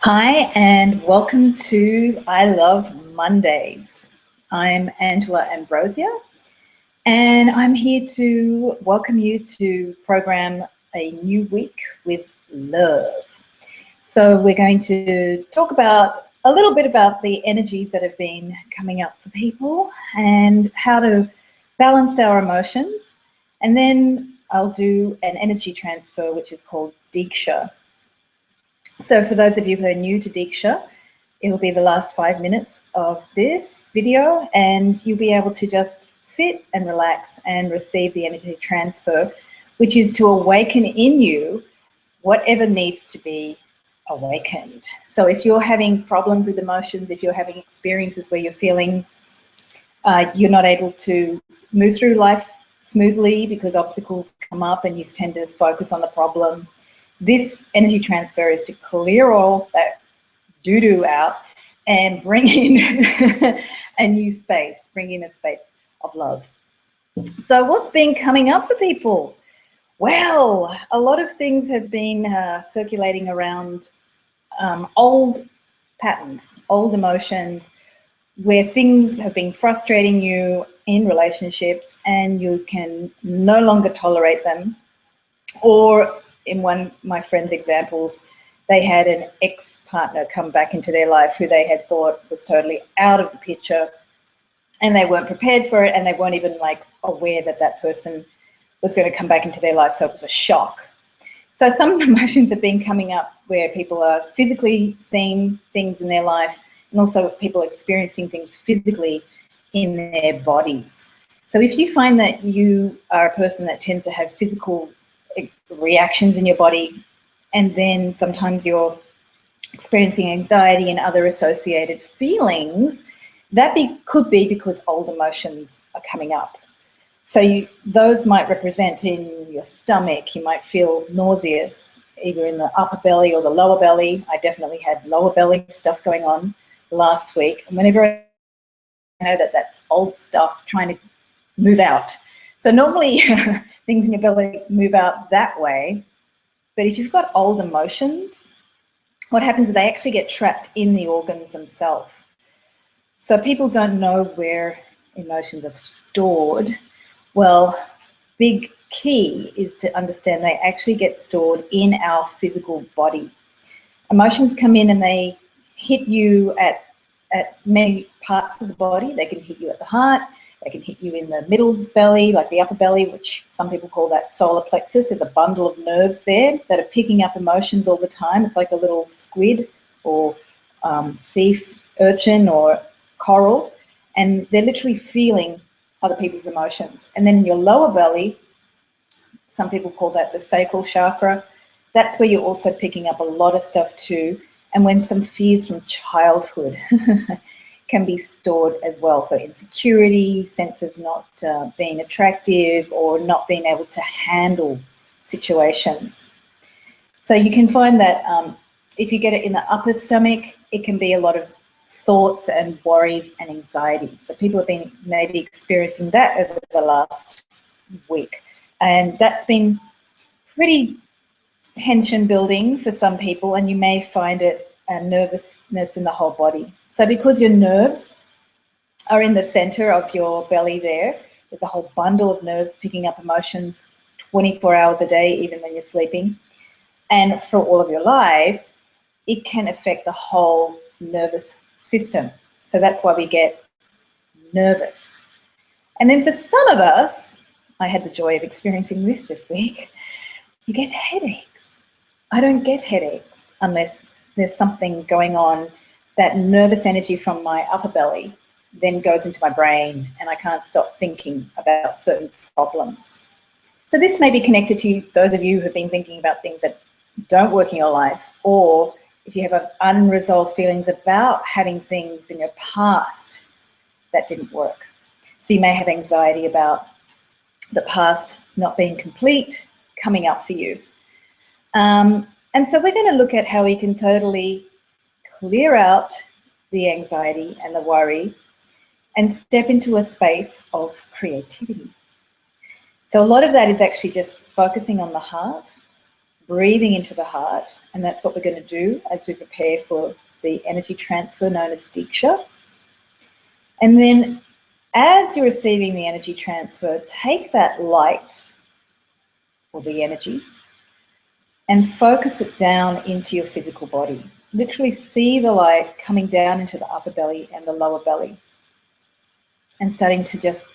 Hi, and welcome to I Love Mondays. I'm Angela Ambrosia, and I'm here to welcome you to program a new week with love. So we're going to talk about a little bit about the energies that have been coming up for people and how to balance our emotions. And then I'll do an energy transfer, which is called Diksha. So for those of you who are new to Diksha, it'll be the last 5 minutes of this video, and you'll be able to just sit and relax and receive the energy transfer, which is to awaken in you whatever needs to be awakened. So if you're having problems with emotions, if you're having experiences where you're feeling you're not able to move through life smoothly because obstacles come up and you tend to focus on the problem, this energy transfer is to clear all that doo-doo out and bring in a new space, bring in a space of love. So what's been coming up for people? Well, a lot of things have been circulating around old patterns, old emotions, where things have been frustrating you in relationships and you can no longer tolerate them. Or in one of my friend's examples, they had an ex-partner come back into their life who they had thought was totally out of the picture, and they weren't prepared for it, and they weren't even aware that that person was going to come back into their life, so it was a shock. So some emotions have been coming up where people are physically seeing things in their life, and also people experiencing things physically in their bodies. So if you find that you are a person that tends to have physical reactions in your body, and then sometimes you're experiencing anxiety and other associated feelings, that could be because old emotions are coming up. So those might represent in your stomach. You might feel nauseous, either in the upper belly or the lower belly. I definitely had lower belly stuff going on last week. And whenever I know that that's old stuff trying to move out. So normally things in your belly move out that way. But if you've got old emotions, what happens is they actually get trapped in the organs themselves. So people don't know where emotions are stored. Well, big key is to understand they actually get stored in our physical body. Emotions come in and they hit you at many parts of the body. They can hit you at the heart. They can hit you in the middle belly, like the upper belly, which some people call that solar plexus. There's a bundle of nerves there that are picking up emotions all the time. It's like a little squid or sea urchin or coral, and they're literally feeling other people's emotions. And then in your lower belly, some people call that the sacral chakra. That's where you're also picking up a lot of stuff too. And when some fears from childhood can be stored as well. So insecurity, sense of not being attractive or not being able to handle situations. So you can find that if you get it in the upper stomach, it can be a lot of thoughts and worries and anxiety. So people have been maybe experiencing that over the last week. And that's been pretty tension building for some people, and you may find it a nervousness in the whole body. So because your nerves are in the center of your belly there's a whole bundle of nerves picking up emotions 24 hours a day, even when you're sleeping. And for all of your life, it can affect the whole nervous system. So that's why we get nervous. And then for some of us, I had the joy of experiencing this week, you get headaches. I don't get headaches unless there's something going on. That nervous energy from my upper belly then goes into my brain and I can't stop thinking about certain problems. So this may be connected to those of you who have been thinking about things that don't work in your life, or if you have unresolved feelings about having things in your past that didn't work. So you may have anxiety about the past not being complete coming up for you. And so we're going to look at how we can totally clear out the anxiety and the worry and step into a space of creativity. So a lot of that is actually just focusing on the heart, breathing into the heart, and that's what we're going to do as we prepare for the energy transfer known as Diksha. And then as you're receiving the energy transfer, take that light or the energy and focus it down into your physical body. Literally see the light coming down into the upper belly and the lower belly and starting to just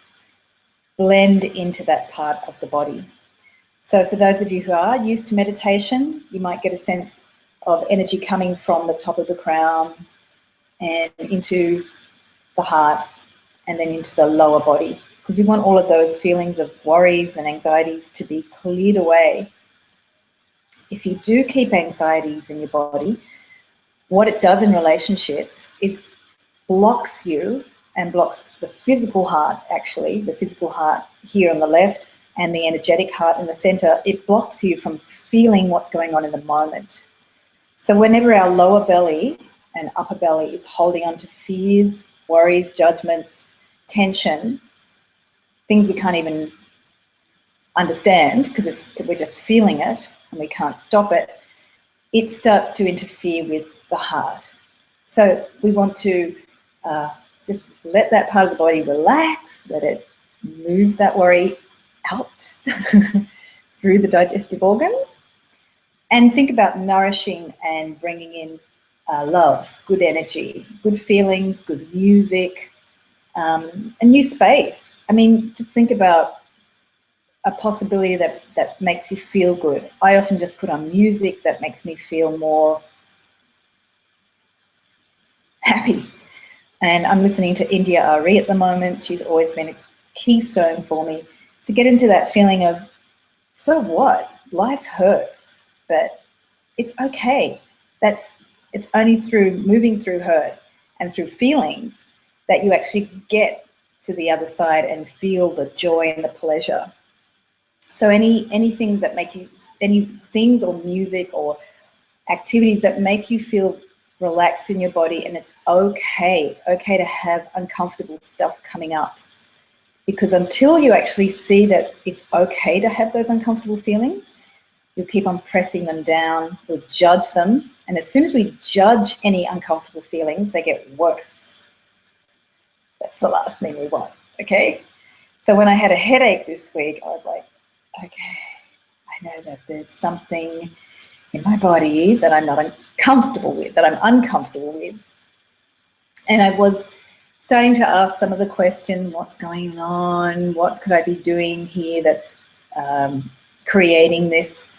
blend into that part of the body. So for those of you who are used to meditation, you might get a sense of energy coming from the top of the crown and into the heart and then into the lower body, because you want all of those feelings of worries and anxieties to be cleared away. If you do keep anxieties in your body, what it does in relationships is blocks you and blocks the physical heart, actually, the physical heart here on the left and the energetic heart in the center. It blocks you from feeling what's going on in the moment. So whenever our lower belly and upper belly is holding on to fears, worries, judgments, tension, things we can't even understand because we're just feeling it and we can't stop it, it starts to interfere with the heart. So we want to just let that part of the body relax, let it move that worry out through the digestive organs, and think about nourishing and bringing in love, good energy, good feelings, good music, a new space. I mean, just think about a possibility that makes you feel good. I often just put on music that makes me feel more happy. And I'm listening to India Ari at the moment. She's always been a keystone for me to get into that feeling of, so what? Life hurts, but it's okay. It's only through moving through hurt and through feelings that you actually get to the other side and feel the joy and the pleasure. So any things that make you, any things or music or activities that make you feel relaxed in your body, and it's okay. It's okay to have uncomfortable stuff coming up, because until you actually see that it's okay to have those uncomfortable feelings, you'll keep on pressing them down, you'll judge them, and as soon as we judge any uncomfortable feelings, they get worse. That's the last thing we want, okay? So when I had a headache this week, I was like, okay, I know that there's something in my body that I'm not comfortable with, that I'm uncomfortable with. And I was starting to ask some of the questions, what's going on? What could I be doing here that's creating this?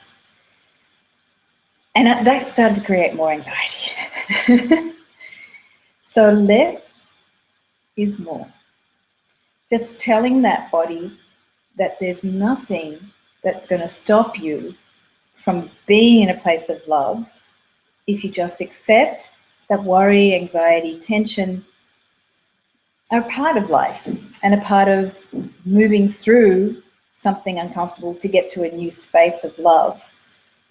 And that started to create more anxiety. So less is more. Just telling that body that there's nothing that's going to stop you from being in a place of love if you just accept that worry, anxiety, tension are a part of life and a part of moving through something uncomfortable to get to a new space of love.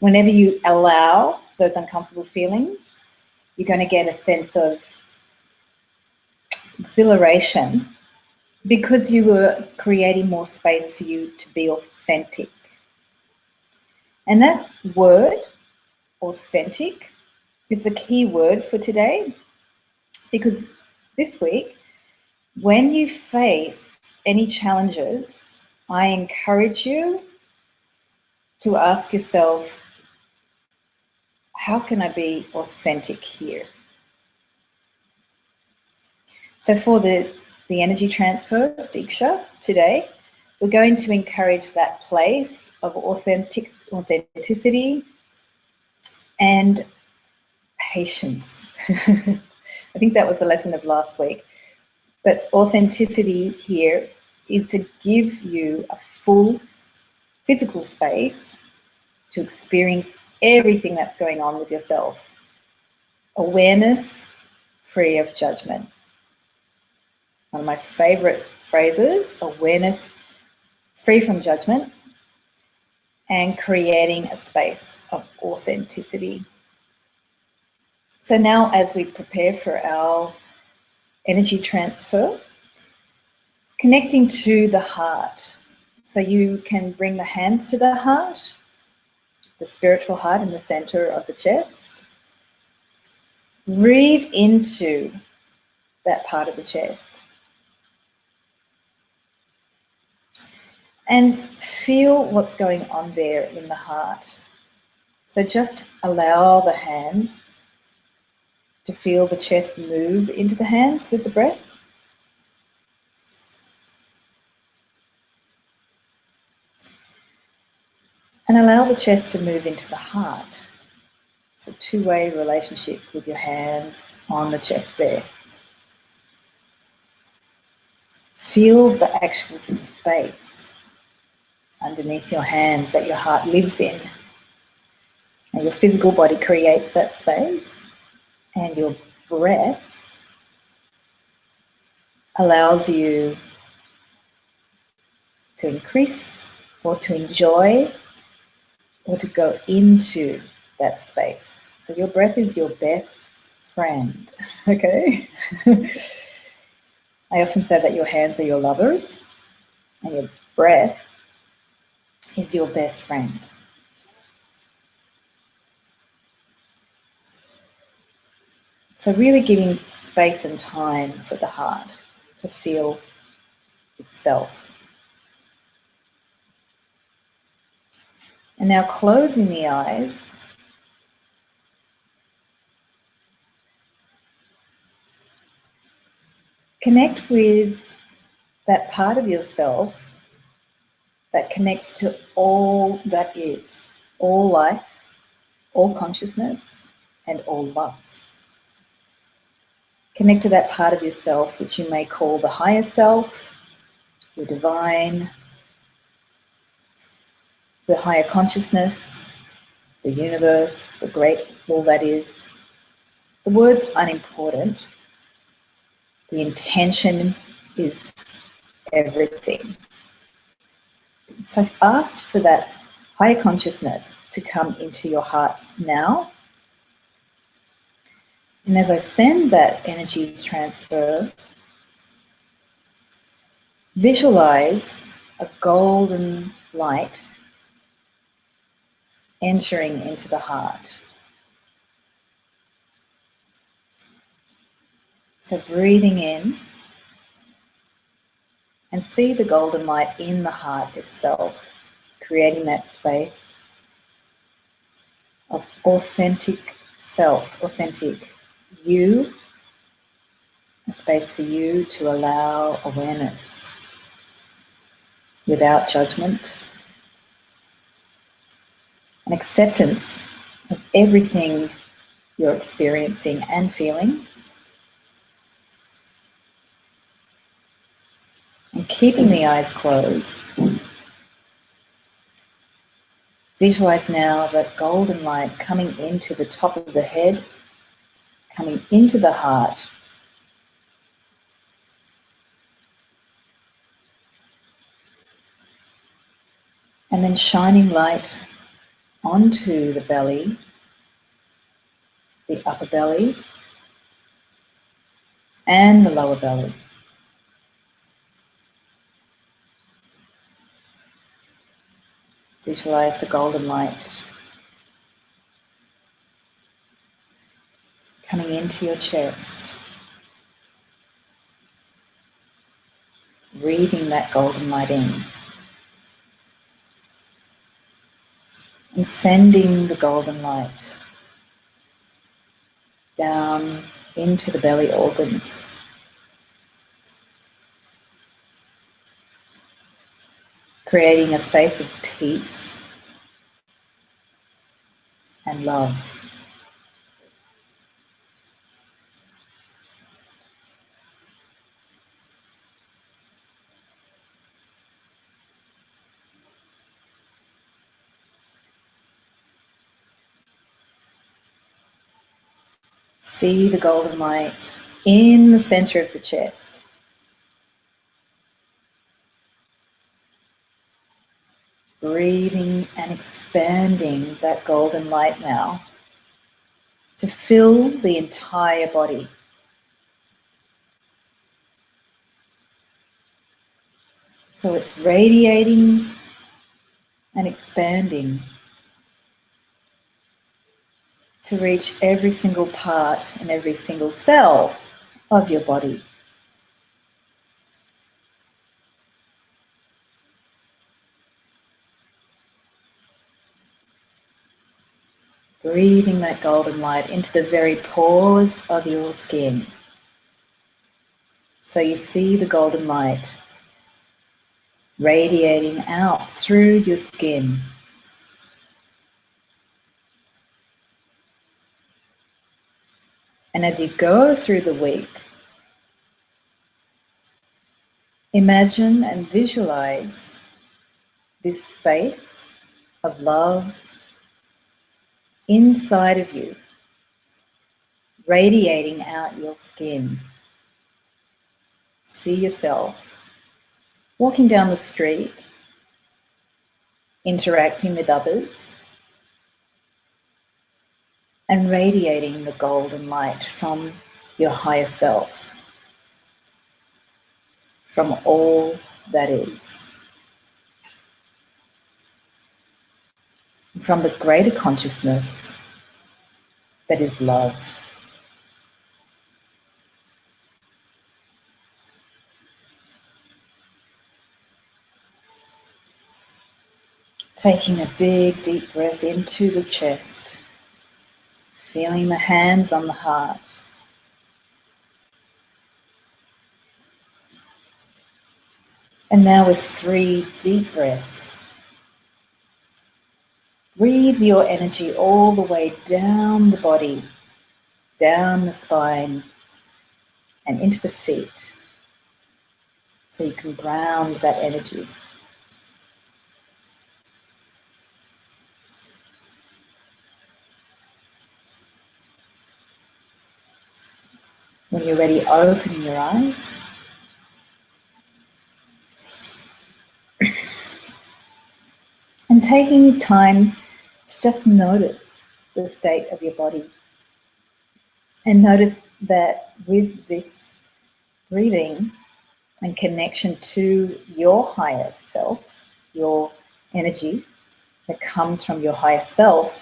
Whenever you allow those uncomfortable feelings, you're going to get a sense of exhilaration, because you were creating more space for you to be authentic. And that word, authentic, is the key word for today, because this week, when you face any challenges, I encourage you to ask yourself, how can I be authentic here? So for the energy transfer, Diksha, today, we're going to encourage that place of authenticity and patience. I think that was the lesson of last week. But authenticity here is to give you a full physical space to experience everything that's going on with yourself. Awareness, free of judgment. One of my favorite phrases, awareness, free from judgment, and creating a space of authenticity. So now, as we prepare for our energy transfer, connecting to the heart. So you can bring the hands to the heart, the spiritual heart in the center of the chest. Breathe into that part of the chest. And feel what's going on there in the heart. So just allow the hands to feel the chest move into the hands with the breath. And allow the chest to move into the heart. It's a two-way relationship with your hands on the chest there. Feel the actual space underneath your hands that your heart lives in. And your physical body creates that space, and your breath allows you to increase or to enjoy or to go into that space. So your breath is your best friend, okay? I often say that your hands are your lovers and your breath is your best friend. So really giving space and time for the heart to feel itself. And now closing the eyes, connect with that part of yourself that connects to all that is, all life, all consciousness, and all love. Connect to that part of yourself which you may call the higher self, your divine, the higher consciousness, the universe, the great all that is. The word's unimportant. The intention is everything. So ask for that higher consciousness to come into your heart now. And as I send that energy transfer, visualize a golden light entering into the heart. So breathing in and see the golden light in the heart itself, creating that space of authentic self, authentic you, a space for you to allow awareness without judgment, an acceptance of everything you're experiencing and feeling, and keeping the eyes closed. Visualize now that golden light coming into the top of the head, coming into the heart, and then shining light onto the belly, the upper belly, and the lower belly. Visualize the golden light coming into your chest, breathing that golden light in, and sending the golden light down into the belly organs, creating a space of peace and love. See the golden light in the center of the chest. Breathing and expanding that golden light now to fill the entire body. So it's radiating and expanding to reach every single part and every single cell of your body. Breathing that golden light into the very pores of your skin. So you see the golden light radiating out through your skin. And as you go through the week, imagine and visualize this space of love inside of you, radiating out your skin. See yourself walking down the street, interacting with others, and radiating the golden light from your higher self, from all that is, from the greater consciousness that is love. Taking a big deep breath into the chest, feeling the hands on the heart. And now with 3 deep breaths, breathe your energy all the way down the body, down the spine, and into the feet, so you can ground that energy. When you're ready, opening your eyes. And taking time to just notice the state of your body. And notice that with this breathing and connection to your higher self, your energy that comes from your higher self,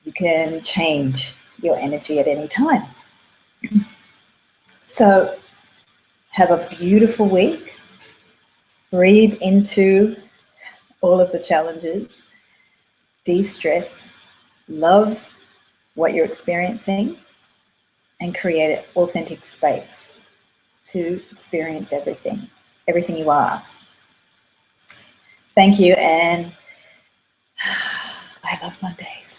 you can change your energy at any time. So have a beautiful week. Breathe into all of the challenges. De-stress. Love what you're experiencing. And create an authentic space to experience everything you are. Thank you, and I love Mondays.